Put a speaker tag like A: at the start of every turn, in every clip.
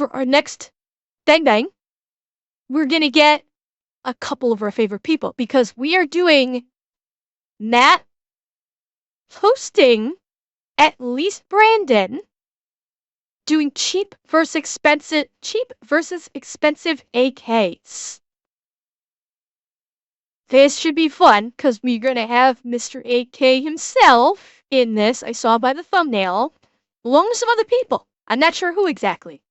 A: for our next Bang Bang, we're gonna get a couple of our favorite people because we are doing Matt hosting at least Brandon doing cheap versus expensive AKs. This should be fun because we're gonna have Mr. AK himself in this. I saw by the thumbnail, along with some other people. I'm not sure who exactly.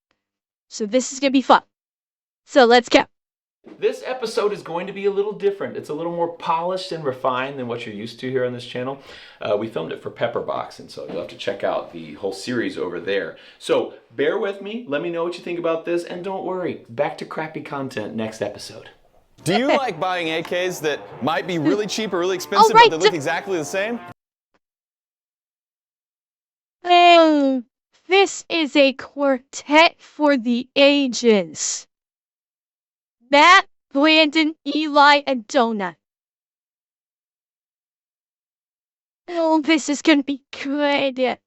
A: So this is gonna be fun. So let's go.
B: This episode is going to be a little different. It's a little more polished and refined than what you're used to here on this channel. We filmed it for Pepperbox, and so you'll have to check out the whole series over there. So bear with me. Let me know what you think about this, and don't worry. Back to crappy content next episode.
C: Do you like buying AKs that might be really cheap or really expensive, but they look exactly the same?
A: This is a quartet for the ages. Matt, Brandon, Eli, and Donut. Oh, this is gonna be good.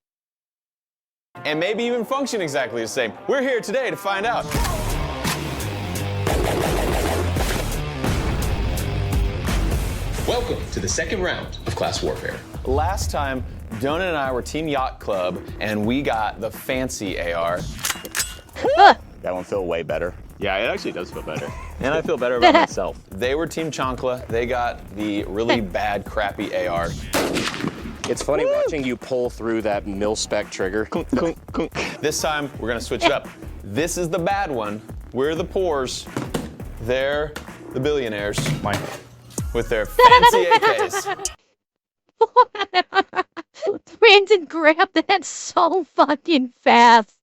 C: And maybe even function exactly the same. We're here today to find out.
B: Welcome to the second round of Class Warfare.
C: Last time, Donut and I were Team Yacht Club, and we got the fancy AR.
D: That one feel way better.
E: Yeah, it actually does feel better. And I feel better about myself.
C: They were Team Chancla. They got the really bad, crappy AR.
D: It's funny watching you pull through that mil-spec trigger.
C: This time, we're gonna switch it up. This is the bad one. We're the poors. They're the billionaires.
E: Mine.
C: With their fancy AKs.
A: Brandon grabbed that so fucking fast.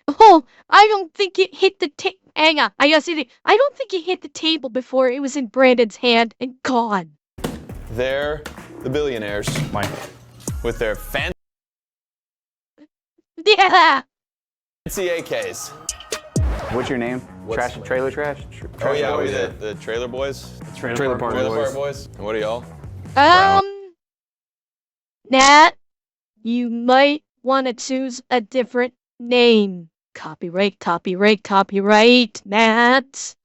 A: Oh, I don't think it hit the table. Hang on, I gotta see the. I don't think it hit the table before it was in Brandon's hand and gone.
C: They're the billionaires.
E: Mine.
C: With their fancy
A: Yeah.
C: AKs.
F: What's your name?
C: What's
F: Trailer Trash?
C: Oh yeah, we the Trailer Boys. The
E: Trailer Park
C: Boys. And what are y'all?
A: Nat, you might want to choose a different name. Copyright, Matt.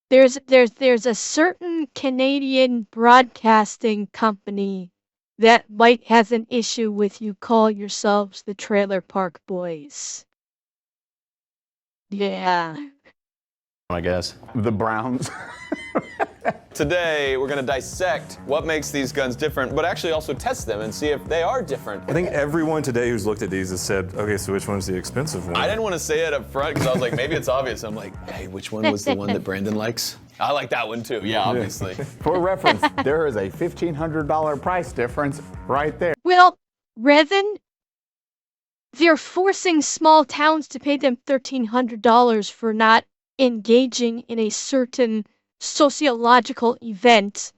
A: There's a certain Canadian broadcasting company that might has an issue with you call yourselves the Trailer Park Boys. Yeah.
E: I guess.
F: The Browns.
C: Today, we're gonna dissect what makes these guns different, but actually also test them and see if they are different.
G: I think everyone today who's looked at these has said, okay, so which one's the expensive one?
C: I didn't want to say it up front because I was like, maybe it's obvious. I'm like, hey, which one was the one that Brandon likes? I like that one too, yeah, obviously.
F: For reference, there is a $1,500 price difference right there.
A: Well, Revan, they're forcing small towns to pay them $1,300 for not engaging in a certain sociological event.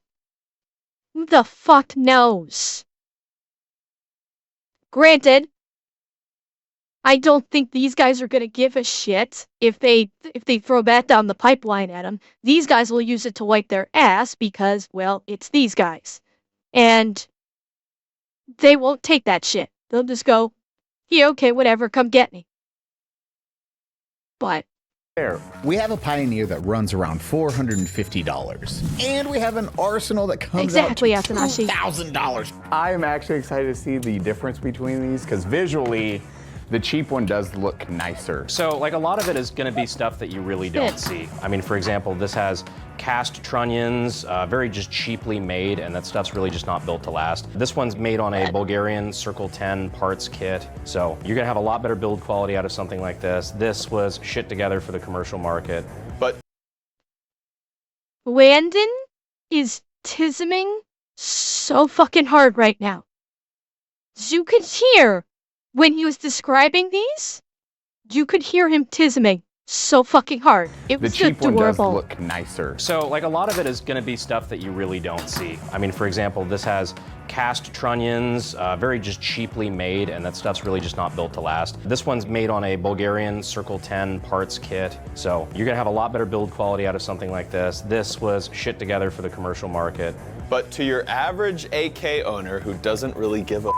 A: Who the fuck knows? Granted, I don't think these guys are gonna give a shit if they throw that down the pipeline at them. These guys will use it to wipe their ass because, well, it's these guys. And they won't take that shit. They'll just go, yeah, okay, whatever, come get me. But
H: we have a Pioneer that runs around $450, and we have an Arsenal that comes out to $2,000.
F: I am actually excited to see the difference between these because visually, the cheap one does look nicer.
E: So, like, a lot of it is going to be stuff that you really don't see. I mean, for example, this has cast trunnions, very just cheaply made, and that stuff's really just not built to last. This one's made on a Bulgarian Circle 10 parts kit, so you're going to have a lot better build quality out of something like this. This was shit together for the commercial market.
C: But
A: Landon is tisming so fucking hard right now. You could hear when he was describing these, you could hear him tisming so fucking hard. It was
F: the cheap
A: adorable.
F: one does look nicer.
E: So, like, a lot of it is going to be stuff that you really don't see. I mean, for example, this has cast trunnions, very just cheaply made, and that stuff's really just not built to last. This one's made on a Bulgarian Circle 10 parts kit, so you're going to have a lot better build quality out of something like this. This was shit together for the commercial market.
C: But to your average AK owner who doesn't really give a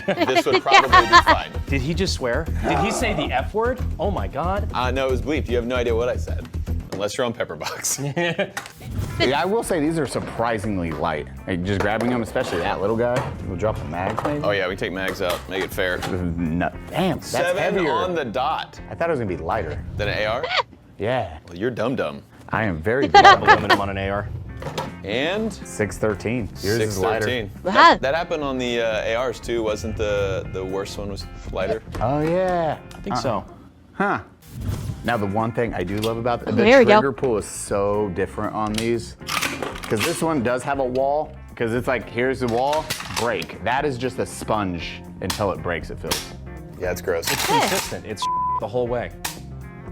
C: this would probably be fine.
E: Did he just swear? Did he say the F word? Oh my God.
C: No, it was bleep. You have no idea what I said. Unless you're on Pepperbox.
F: Yeah, I will say these are surprisingly light. Like, just grabbing them, especially that little guy. We'll drop the mags maybe.
C: Oh yeah, we take mags out, make it fair.
F: No, damn, that's
C: 7
F: heavier.
C: on the dot.
F: I thought it was gonna be lighter.
C: Than an AR?
F: Yeah.
C: Well, you're dumb.
F: I am very
E: Aluminum on an AR.
C: And
F: 613. Yours is lighter.
C: 613. That happened on the ARs too, wasn't the worst one was lighter?
F: Oh yeah.
E: I think so.
F: Huh. Now the one thing I do love about the
A: there we go.
F: trigger pull is so different on these. Because this one does have a wall. Because it's like, here's the wall, break. That is just a sponge until it breaks, it feels.
C: Yeah, it's gross.
E: It's consistent. It's the whole way.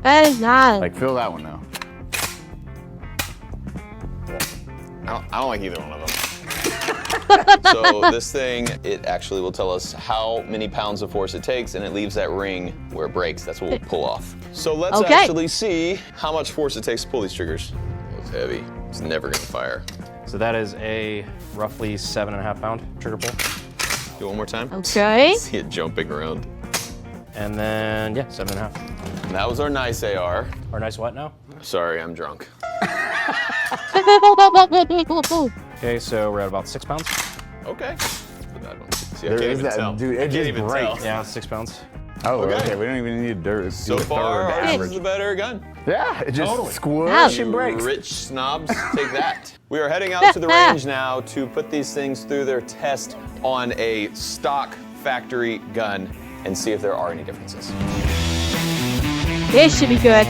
A: That is not.
F: Like, feel that one though.
C: I don't like either one of them. So this thing, it actually will tell us how many pounds of force it takes, and it leaves that ring where it breaks. That's what we'll pull off. So let's actually see how much force it takes to pull these triggers. It's heavy. It's never gonna fire.
E: So that is a roughly 7.5 pound trigger pull.
C: Do it one more time.
A: Okay.
C: See it jumping around.
E: And then, yeah, 7.5.
C: And that was our nice AR.
E: Our nice what now?
C: Sorry, I'm drunk.
E: Okay, so we're at about 6 pounds.
C: Okay. That's the bad one. See, I
F: There
C: can't
F: is
C: even
F: that,
C: tell.
F: dude,
C: I
F: it
C: can't
F: just
C: even
F: breaks.
C: tell.
E: Yeah, 6 pounds.
F: Oh,
C: Okay.
F: okay. We don't even need to
C: So
F: do a
C: far,
F: third
C: ours
F: average.
C: is the better gun.
F: Yeah, it just
E: Totally.
F: squish and breaks.
C: Rich snobs, take that. We are heading out to the range now to put these things through their test on a stock factory gun and see if there are any differences.
A: This should be good.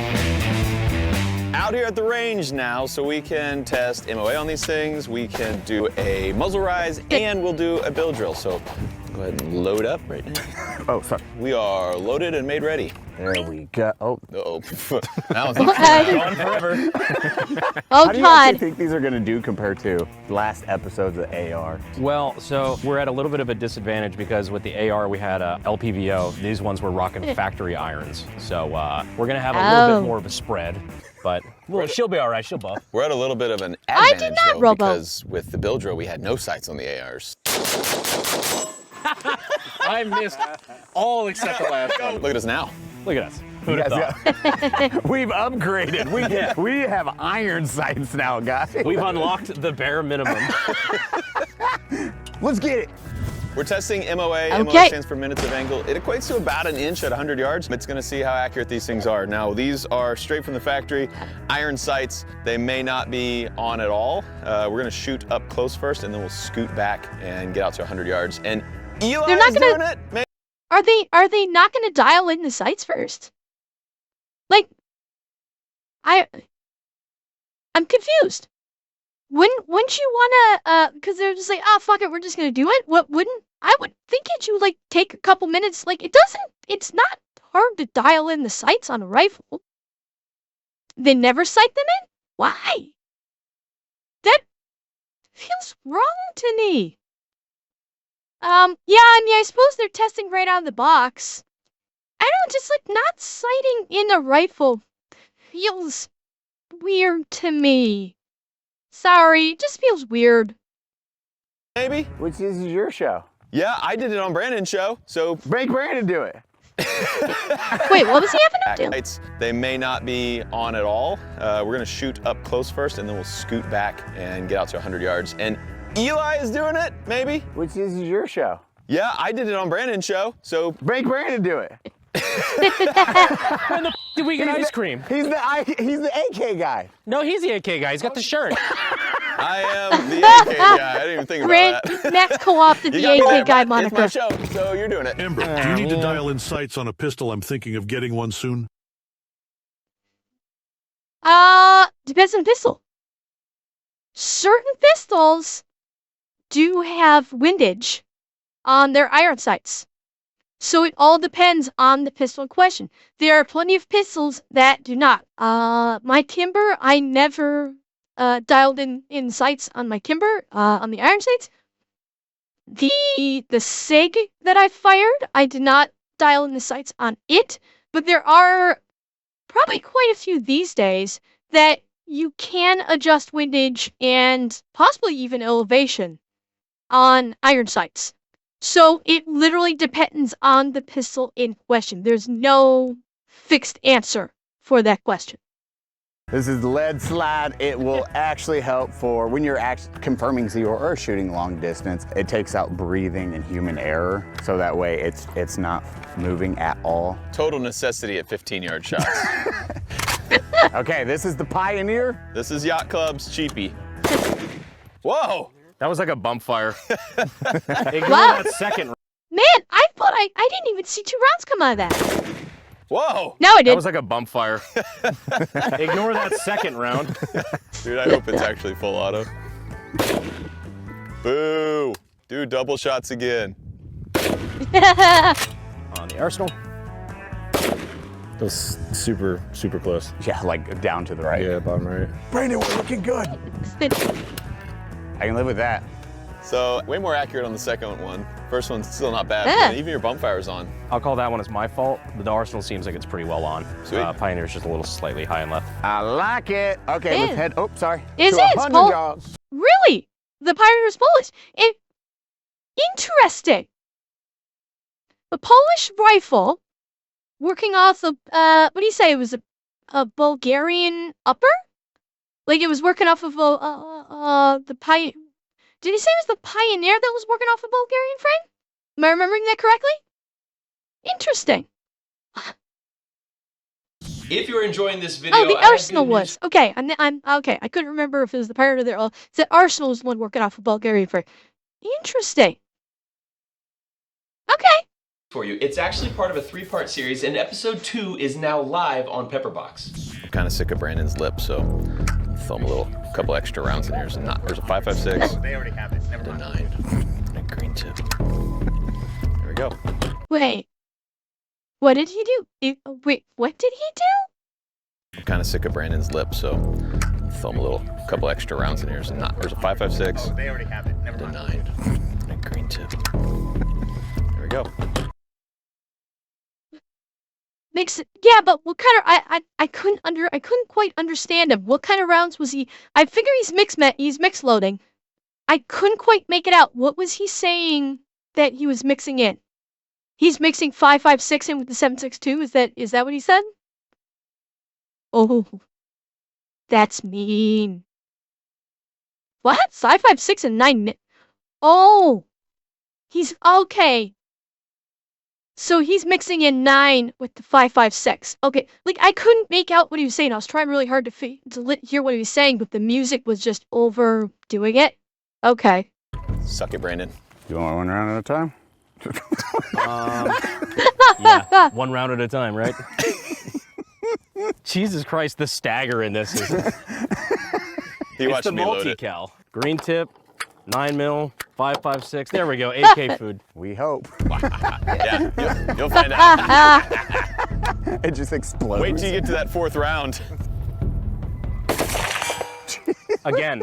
C: Out here at the range now, so we can test MOA on these things, we can do a muzzle rise, and we'll do a build drill. So go ahead and load up right now.
F: Oh, sorry.
C: We are loaded and made ready.
F: There we go. Oh,
C: Uh-oh. Now it's
E: Gone forever.
A: Oh
F: how do you actually
A: God.
F: think these are gonna do compared to last episodes of AR?
E: Well, so we're at a little bit of a disadvantage because with the AR we had a LPVO. These ones were rocking factory irons. So we're gonna have a little bit more of a spread. But well, she'll be all right. She'll buff.
C: We're at a little bit of an
A: I
C: advantage
A: did not,
C: though,
A: Robo.
C: because with the build drill we had no sights on the ARs.
E: I missed all except the last one.
C: Look at us now.
E: Look at us. Who'd have thought?
F: We've upgraded. We have iron sights now, guys.
E: We've unlocked the bare minimum.
F: Let's get it.
C: We're testing MOA.
A: Okay.
C: MOA stands for minutes of angle. It equates to about an inch at 100 yards. It's gonna see how accurate these things are. Now, these are straight from the factory, iron sights. They may not be on at all. We're gonna shoot up close first, and then we'll scoot back and get out to 100 yards. And Eli's
A: They're not gonna-
C: doing it.
A: Are they not going to dial in the sights first? Like, I'm confused. Wouldn't you wanna? Because they're just like, oh fuck it, we're just gonna do it. I would think it should like take a couple minutes. Like it's not hard to dial in the sights on a rifle. They never sight them in? Why? That feels wrong to me. Yeah, I mean, I suppose they're testing right out of the box. I don't just like not sighting in a rifle feels weird to me. Sorry, it just feels weird.
C: Maybe.
F: Which is your show.
C: Yeah, I did it on Brandon's show. So
F: Make Brandon do it.
A: Wait, what was he having to do?
C: sights, they may not be on at all. We're gonna shoot up close first, and then we'll scoot back and get out to 100 yards. And Eli is doing it. Maybe.
F: Which is your show.
C: Yeah, I did it on Brandon's show. So
F: Make Brandon do it.
E: When the did we get ice cream?
F: He's the AK guy.
E: No, he's the AK guy. He's got the shirt.
C: I am the AK guy. I didn't even think about that.
A: Max co-opted
C: You
A: the
C: got me there,
A: AK guy
C: but it's my
A: moniker.
C: show, so you're doing it.
I: Ember, do you need to dial in sights on a pistol? I'm thinking of getting one soon.
A: Depends on the pistol. Certain pistols do have windage on their iron sights. So it all depends on the pistol in question. There are plenty of pistols that do not. My Kimber, I never dialed in sights on my Kimber, on the iron sights. The SIG that I fired, I did not dial in the sights on it, but there are probably quite a few these days that you can adjust windage and possibly even elevation on iron sights. So it literally depends on the pistol in question. There's no fixed answer for that question.
F: This is lead slide. It will actually help for when you're confirming zero or shooting long distance. It takes out breathing and human error, so that way it's not moving at all.
C: Total necessity at 15-yard shots.
F: Okay, this is the Pioneer.
C: This is Yacht Club's cheapie. Whoa!
E: That was like a bump fire. Ignore
A: Wow.
E: that second.
A: Man, I thought I didn't even see 2 rounds come out of that.
C: Whoa!
A: No, I
E: That
A: did.
E: was like a bump fire. Ignore that second round.
C: Dude, I hope it's actually full auto. Boo! Dude, double shots again.
E: On the arsenal.
G: That was super, super close.
F: Yeah, like down to the right.
G: Yeah, bottom right.
F: Brandon, we're looking good. I can live with that.
C: So, way more accurate on the second one. First one's still not bad.
A: Yeah.
C: but Even your bump fire's on.
E: I'll call that one as my fault. The arsenal seems like it's pretty well on.
C: Sweet.
E: Pioneer's just a little slightly high and left.
F: I like it. Okay, let's
A: Man.
F: head. Oh, sorry.
A: Is
F: to
A: it?
F: 100
A: Paul?
F: yards.
A: Really? The Pioneer's Polish. Interesting. The Polish rifle, working off of, what do you say? It was a Bulgarian upper? Like it was working off of the Pioneer. Did he say it was the Pioneer that was working off a Bulgarian frame? Am I remembering that correctly? Interesting.
B: If you're enjoying this video,
A: Oh, the
B: I have
A: Arsenal
B: good news.
A: was. Okay, I'm okay. I couldn't remember if it was the Pioneer or the it said Arsenal was the one working off a Bulgarian frame. Interesting. Okay.
B: For you. It's actually part of a 3-part series, and episode 2 is now live on Pepperbox.
C: I'm kind of sick of Brandon's lip, so throw him a couple extra rounds in here. There's a 5.56.
F: They already have it. Never
C: And a
F: mind.
C: 9. And a green tip. There we go.
A: Wait. What did he do? Wait, what did he do?
C: I'm kind of sick of Brandon's lip, so throw him a couple extra rounds in here. There's a 5.56.
F: They already have it. Never
C: And a
F: mind.
C: 9. And a green tip. There we go.
A: Makes it, yeah, but what kind of I couldn't quite understand him. What kind of rounds was he? I figure he's mix loading. I couldn't quite make it out. What was he saying that he was mixing in? He's mixing 5.56 in with the 7.62. Is that what he said? Oh, that's mean. What? 5.56 and 9. Oh, he's okay. So he's mixing in 9 with the 5.56. Okay, like I couldn't make out what he was saying. I was trying really hard to hear what he was saying, but the music was just overdoing it. Okay.
C: Suck it, Brandon.
F: You want one round at a time?
E: Yeah, 1 round at a time, right? Jesus Christ, the stagger in this is.
C: He
E: It's
C: watched
E: the
C: me load it.
E: multi-cal. Green tip, 9 mil, 5.56. There we go. AK food.
F: We hope.
C: Yeah, you'll find out.
F: It just explodes.
C: Wait till you get to that 4th round.
E: Again.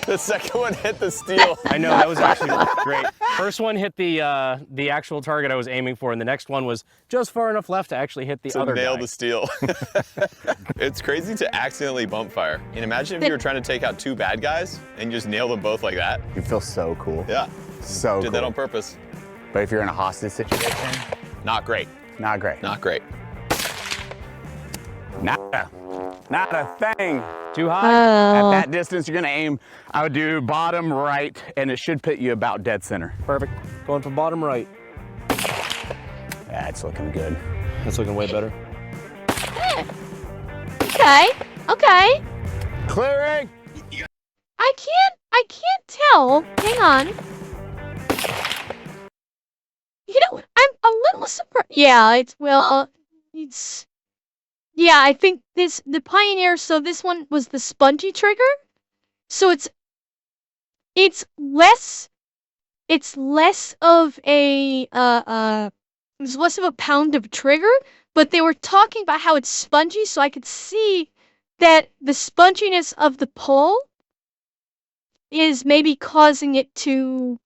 C: The second one hit the steel.
E: I know, that was actually great. First one hit the actual target I was aiming for, and the next one was just far enough left to actually hit the
C: To
E: other
C: nail
E: guy.
C: the steel. It's crazy to accidentally bump fire. And imagine if you were trying to take out 2 bad guys and you just nail them both like that.
F: You feel so cool.
C: Yeah,
F: So
C: did
F: cool.
C: that on purpose.
F: But if you're in a hostage situation,
C: Not great.
F: not great.
C: Not great.
F: Nada. Not a thing.
E: Too high?
F: At that distance, you're gonna aim. I would do bottom right, and it should put you about dead center.
E: Perfect. Going for bottom right.
F: Yeah, it's looking good.
E: That's looking way better.
A: Okay. Okay.
F: Clearing.
A: I can't tell. Hang on. You know, I'm a little surprised. Yeah, yeah, I think the Pioneer, so this one was the spongy trigger. So it's less of a it's less of a pound of trigger, but they were talking about how it's spongy, so I could see that the sponginess of the pull is maybe causing it to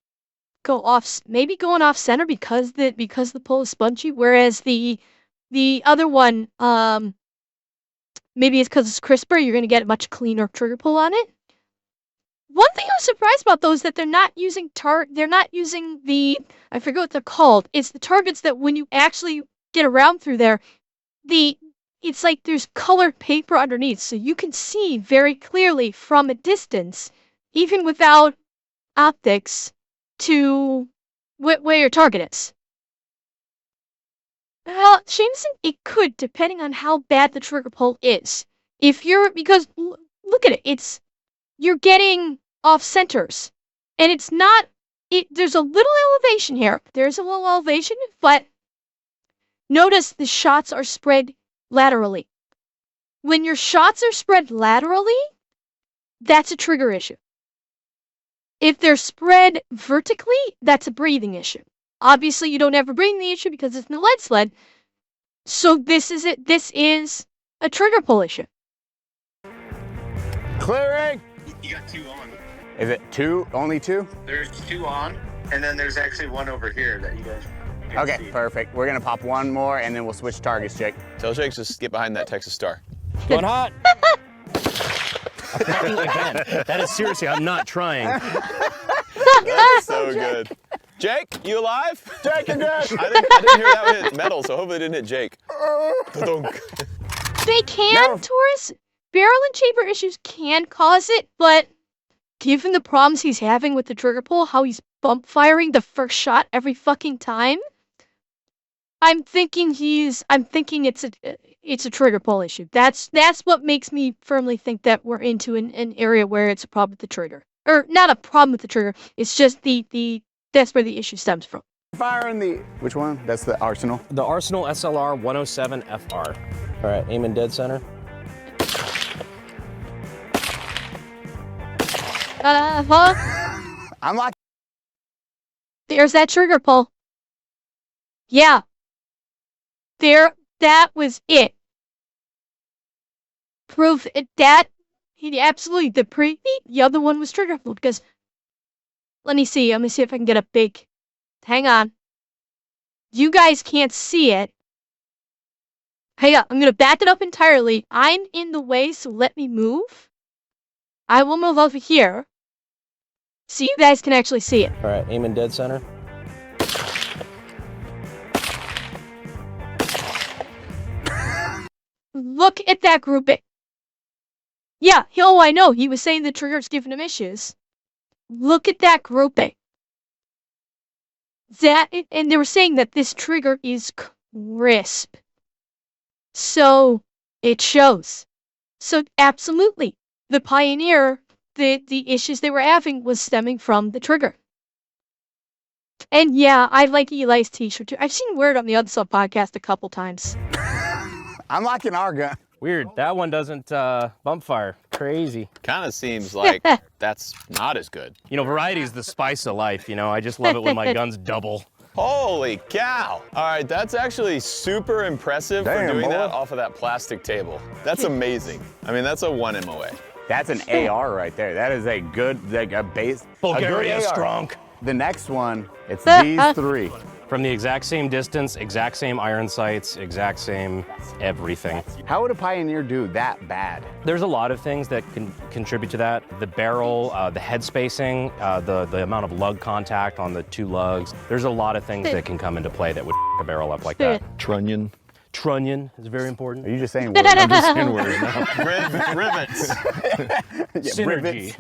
A: go off, maybe going off center because the pull is spongy, whereas the other one, maybe it's because it's crisper, you're gonna get a much cleaner trigger pull on it. One thing I was surprised about though is that they're not using the, I forget what they're called. It's the targets that when you actually get around through there, it's like there's colored paper underneath, so you can see very clearly from a distance, even without optics, to where your target is. Well, Jameson, it could, depending on how bad the trigger pull is. Because look at it, you're getting off centers, and it's not, there's a little elevation here. There's a little elevation, but notice the shots are spread laterally. When your shots are spread laterally, that's a trigger issue. If they're spread vertically, that's a breathing issue. Obviously, you don't have a breathing issue because it's in the lead sled. So this is it. This is a trigger pull issue.
F: Clearing.
D: You got 2 on.
F: Is it 2? Only 2?
D: There's 2 on, and then there's actually 1 over here that you guys can
F: Okay,
D: see.
F: perfect. We're gonna pop 1 more, and then we'll switch targets, Jake.
C: Tell Jake to get behind that Texas Star.
E: Going hot. Again, that is seriously, I'm not trying.
C: That's so good. Jake, you alive?
F: Jake, you're good.
C: I didn't hear that hit metal, so hopefully it didn't hit Jake.
A: They can, Taurus. Barrel and chamber issues can cause it, but given the problems he's having with the trigger pull, how he's bump firing the first shot every fucking time, I'm thinking it's a trigger pull issue. That's what makes me firmly think that we're into an area where it's a problem with the trigger. Or not a problem with the trigger, it's just that's where the issue stems from.
F: Firing the, which one? That's the Arsenal.
E: The Arsenal SLR 107 FR. All right, aim in dead center.
F: I'm like,
A: there's that trigger pull. Yeah. That was it. Proof that absolutely the other one was trigger pulled because let me see if I can get a big, hang on. You guys can't see it. Hang on, I'm gonna back it up entirely. I'm in the way, so let me move. I will move over here so you guys can actually see it.
E: All right, aim in dead center.
A: Look at that grouping. Yeah, I know. He was saying the trigger's giving him issues. Look at that grouping. And they were saying that this trigger is crisp. So, it shows. So, absolutely. The Pioneer, the issues they were having was stemming from the trigger. And yeah, I like Eli's t-shirt too. I've seen Word on the Other Side podcast a couple times.
F: I'm liking our gun.
E: Weird, that one doesn't bump fire. Crazy.
C: Kind of seems like that's not as good.
E: You know, variety is the spice of life, you know? I just love it when my guns double.
C: Holy cow. All right, that's actually super impressive for
F: Damn,
C: doing
F: boy.
C: that off of that plastic table. That's amazing. I mean, that's a 1 MOA.
F: That's an AR right there. That is a good, like a base.
E: Bulgaria
F: a good AR.
E: strong.
F: The next one, it's these 3.
E: From the exact same distance, exact same iron sights, exact same everything.
F: How would a Pioneer do that bad?
E: There's a lot of things that can contribute to that. The barrel, the head spacing, the amount of lug contact on the 2 lugs. There's a lot of things that can come into play that would a barrel up like that.
G: Trunnion.
E: Trunnion is very important.
F: Are you just saying words?
G: I'm just saying words now.
C: Rivets.
E: Synergy.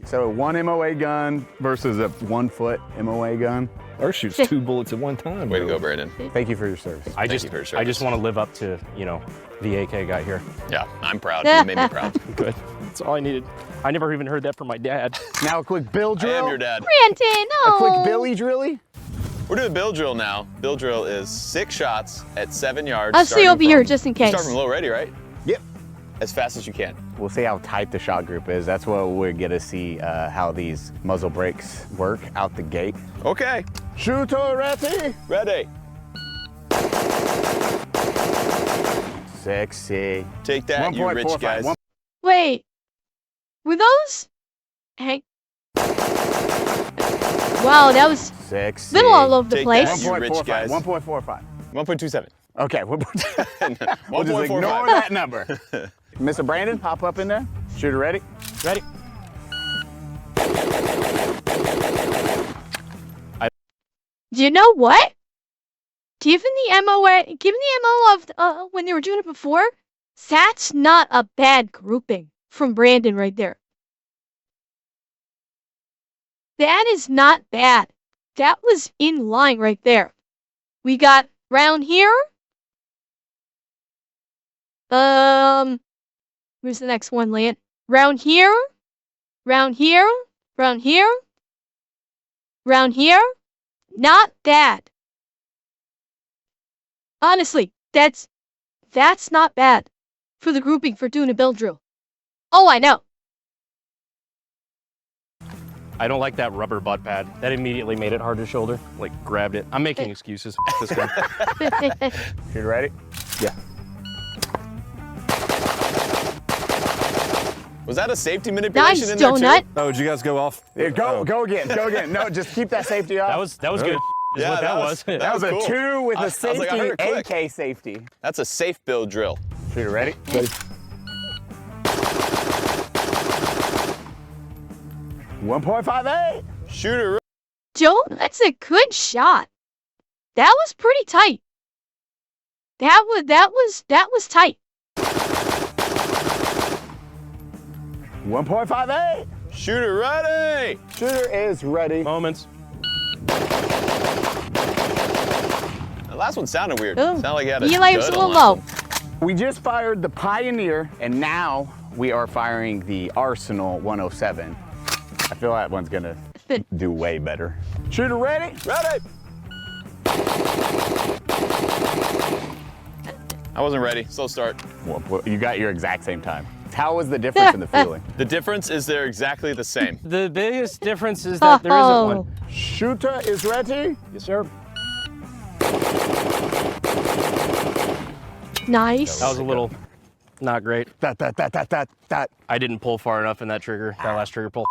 F: So a 1 MOA gun versus a 1 foot MOA gun.
G: Ours shoots 2 bullets at one time.
C: Way to go, Brandon.
F: Thank you for your service.
E: I
C: Thank you for your
E: just
C: service.
E: want to live up to, you know, the AK guy here.
C: Yeah, I'm proud. You made me proud.
E: Good. That's all I needed. I never even heard that from my dad.
F: Now a quick bill
C: I
F: drill.
C: am your dad.
A: Brandon, no.
F: A quick Billy drilly.
C: We're doing bill drill now. Bill drill is 6 shots at 7 yards.
A: I'll stay
C: starting
A: over here
C: from-
A: just in
C: You
A: case.
C: start from low ready, right?
F: Yep.
C: As fast as you can.
F: We'll see how tight the shot group is. That's what we're gonna see how these muzzle brakes work out the gate.
C: Okay,
F: Shooter ready.
C: ready.
F: Sexy.
C: Take that, you rich
F: 1.45,
C: guys.
A: Wait, were those? Hey. Wow, that was
F: Sexy.
A: little all over the
C: Take
A: place.
C: that. You rich
F: 1.45.
C: guys.
F: 1.45.
C: 1.27.
F: Okay, we'll just ignore
C: 1.45.
F: that number. Mr. Brandon, hop up in there. Shooter ready.
E: Ready?
A: Do you know what? Given the MO of when they were doing it before, that's not a bad grouping from Brandon right there. That is not bad. That was in line right there. We got round here. Where's the next one, Lan? Round here. Round here. Round here. Round here. Not bad. Honestly, that's not bad for the grouping for doing a build drill. Oh, I know.
E: I don't like that rubber butt pad. That immediately made it hard to shoulder. Like, grabbed it. I'm making excuses. This guy.
F: You ready?
C: Yeah. Was that a safety manipulation
A: Nice,
C: in there
A: donut.
C: too?
G: Oh, did you guys go off?
F: Yeah, go again. No, just keep that safety off.
E: That was good. Is
C: Yeah,
E: what that was.
F: That was a
C: cool.
F: 2 with
C: I
F: a
C: was like, I heard
F: safety,
C: a click.
F: AK safety.
C: That's a safe build drill.
F: Shooter, ready? Ready. 1.58.
C: Shooter.
A: Joe, that's a good shot. That was pretty tight. That was tight.
F: 1.58.
C: Shooter ready.
F: Shooter is ready.
E: Moments.
C: The last one sounded weird.
A: Oh,
C: Sounded like he had a
A: Eli was a
C: dud
A: little
C: on
A: low.
F: We just fired the Pioneer, and now we are firing the Arsenal 107. I feel that one's gonna do way better. Shooter ready?
C: Ready. I wasn't ready. Slow start.
F: Well, you got your exact same time. How was the difference in the feeling?
C: The difference is they're exactly the same.
E: The biggest difference is that there isn't one.
F: Shooter is ready.
E: Yes, sir.
A: Nice.
E: That was a little not great.
F: That.
E: I didn't pull far enough in that trigger, that last trigger pull.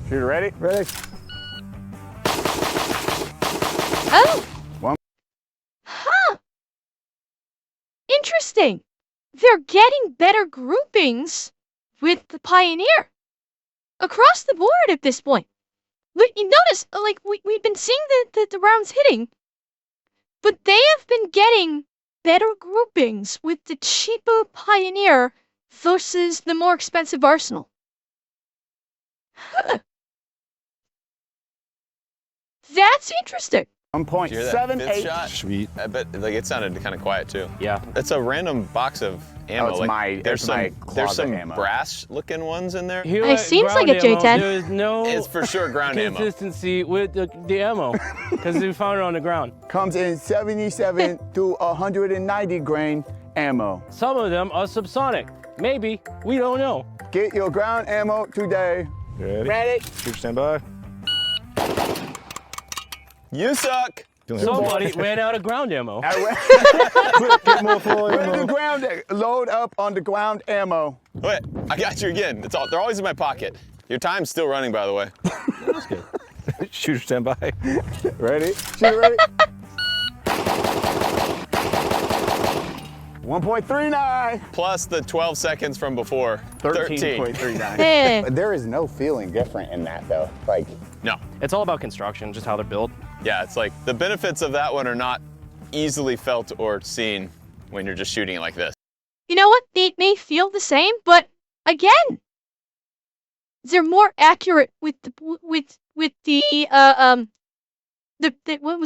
F: Shooter ready? Ready.
A: Oh.
F: One.
A: Huh. Interesting. They're getting better groupings with the Pioneer across the board at this point. You notice, like, we've been seeing the rounds hitting, but they have been getting better groupings with the cheaper Pioneer versus the more expensive Arsenal. Huh. That's interesting.
C: Did you hear that fifth
F: 1.78.
C: shot?
G: Sweet.
C: I bet like it sounded kind of quiet too.
E: Yeah.
C: It's a random box of ammo.
F: Oh, it's
C: like,
F: my-
C: there's
F: it's my
C: some
F: closet ammo.
C: brass-looking ones in there.
A: It seems like a J10.
E: There's no
C: It's for sure ground ammo.
E: consistency with the ammo because we found it on the ground.
F: Comes in 77 to 190 grain ammo.
E: Some of them are subsonic. Maybe. We don't know.
F: Get your ground ammo today.
G: Ready?
F: Ready?
G: Shooter, stand by.
C: You suck.
E: Somebody ran out of ground ammo.
G: Get more full
F: Ready
G: ammo.
F: to ground, load up on the ground ammo.
C: Wait, I got you again. They're always in my pocket. Your time's still running, by the way.
E: That's good.
G: Shooter, stand by.
F: Ready? Shooter ready? 1.39.
C: Plus the 12 seconds from before.
F: 13.39.
A: Eh.
F: There is no feeling different in that though. Like,
C: No.
E: It's all about construction, just how they're built.
C: Yeah, it's like the benefits of that one are not easily felt or seen when you're just shooting it like this.
A: You know what? They may feel the same, but again, they're more accurate with the what was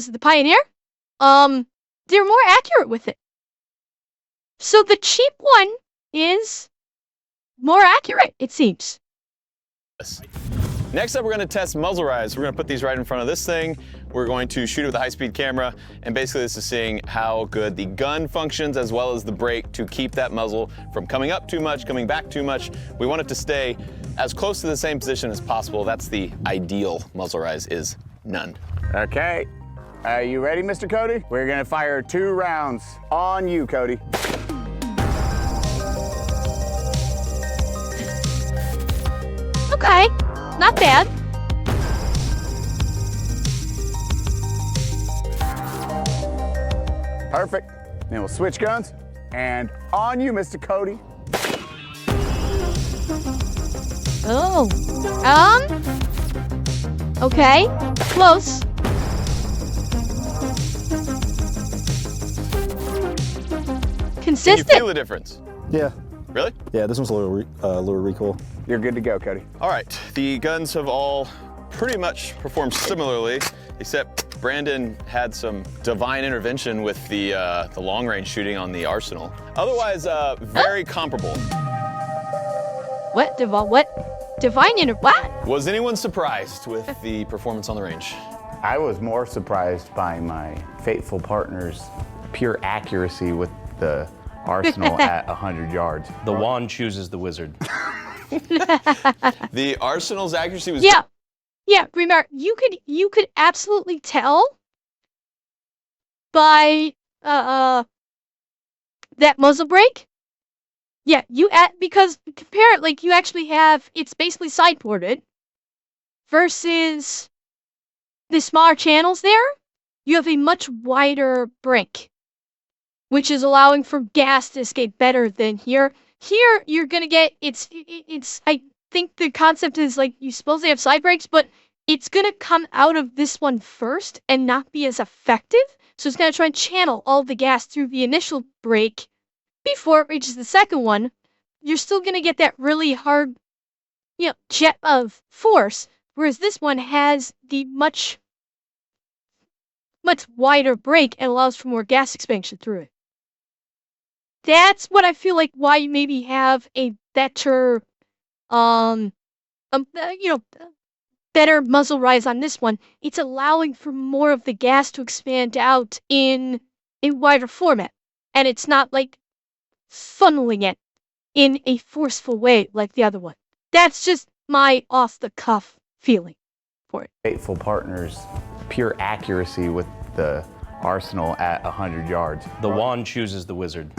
A: it, the Pioneer? They're more accurate with it. So the cheap one is more accurate, it seems.
C: Next up, we're going to test muzzle rise. We're going to put these right in front of this thing. We're going to shoot it with a high-speed camera, and basically this is seeing how good the gun functions as well as the brake to keep that muzzle from coming up too much, coming back too much. We want it to stay as close to the same position as possible. That's the ideal muzzle rise, is none.
F: okay. Are you ready, Mr. Cody? We're gonna fire 2 rounds on you, Cody.
A: Okay, not bad.
F: Perfect. Then we'll switch guns. And on you, Mr. Cody.
A: Oh. Okay. Close. consistent.
C: Can you feel the difference?
J: Yeah.
C: Really?
J: Yeah, this one's a little lower recoil.
F: You're good to go, Cody.
C: All right, the guns have all pretty much performed similarly, except Brandon had some divine intervention with the long range shooting on the Arsenal. Otherwise, very comparable.
A: What? What?
C: Was anyone surprised with the performance on the range?
F: I was more surprised by my faithful partner's pure accuracy with the Arsenal at 100 yards.
E: The wand chooses the wizard.
C: The Arsenal's accuracy was...
A: Yeah, remember, you could absolutely tell by that muzzle brake. Yeah, because compare it, like, you actually have, it's basically side-ported versus the smaller channels there. You have a much wider brake, which is allowing for gas to escape better than here. Here, you're gonna get, I think the concept is, like, you suppose they have side brakes, but it's gonna come out of this one first and not be as effective. So it's gonna try and channel all the gas through the initial brake before it reaches the second one. You're still gonna get that really hard, jet of force, whereas this one has the much wider brake and allows for more gas expansion through it. That's what I feel like why you maybe have a better, better muzzle rise on this one. It's allowing for more of the gas to expand out in a wider format. And it's not like funneling it in a forceful way like the other one. That's just my off-the-cuff feeling for it.
F: Faithful partner's pure accuracy with the Arsenal at 100 yards.
E: The wand chooses the wizard.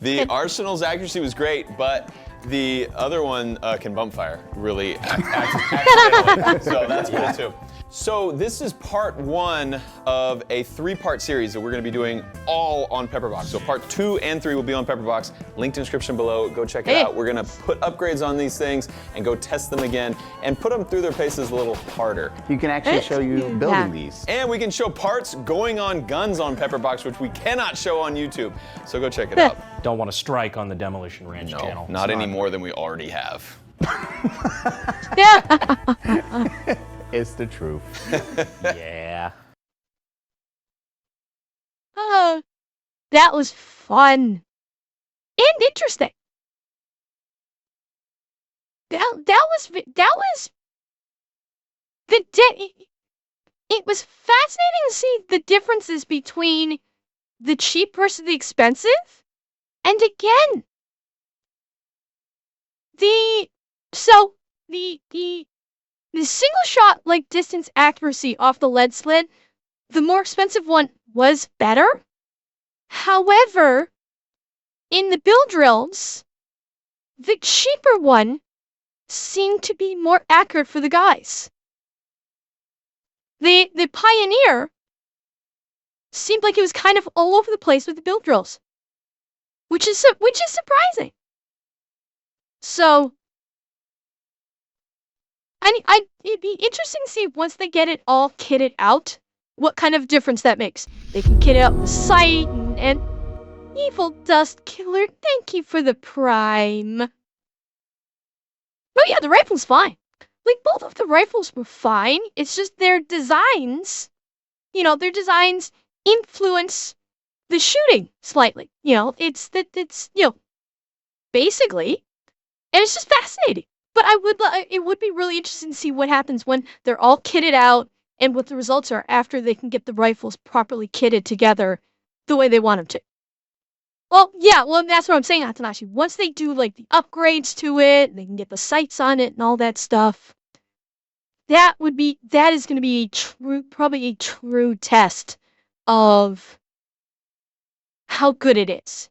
C: The Arsenal's accuracy was great, but the other one can bump fire really accidentally. So that's cool too. So this is part 1 of a 3-part series that we're going to be doing all on Pepperbox. So part 2 and 3 will be on Pepperbox. Linked in the description below. Go check it out. We're going to put upgrades on these things and go test them again and put them through their paces a little harder.
F: You can actually show you building these.
C: And we can show parts going on guns on Pepperbox, which we cannot show on YouTube. So go check it out.
E: Don't want to strike on the Demolition Ranch channel.
C: Not any more than we already have.
F: It's the truth.
E: Yeah.
A: That was fun and interesting. It was fascinating to see the differences between the cheap versus the expensive. And again, the single shot like distance accuracy off the lead sled, the more expensive one was better. However, in the build drills, the cheaper one seemed to be more accurate for the guys. The Pioneer seemed like it was kind of all over the place with the build drills, which is surprising. So, it'd be interesting to see once they get it all kitted out, what kind of difference that makes. They can kit out the sight and Evil Dust Killer, thank you for the Prime. Oh yeah, the rifle's fine. Like, both of the rifles were fine. It's just their designs, influence the shooting slightly. Basically, and it's just fascinating. But it would be really interesting to see what happens when they're all kitted out and what the results are after they can get the rifles properly kitted together the way they want them to. Well, that's what I'm saying, Hatanashi. Once they do, like, the upgrades to it, they can get the sights on it and all that stuff, that is going to be probably a true test of how good it is.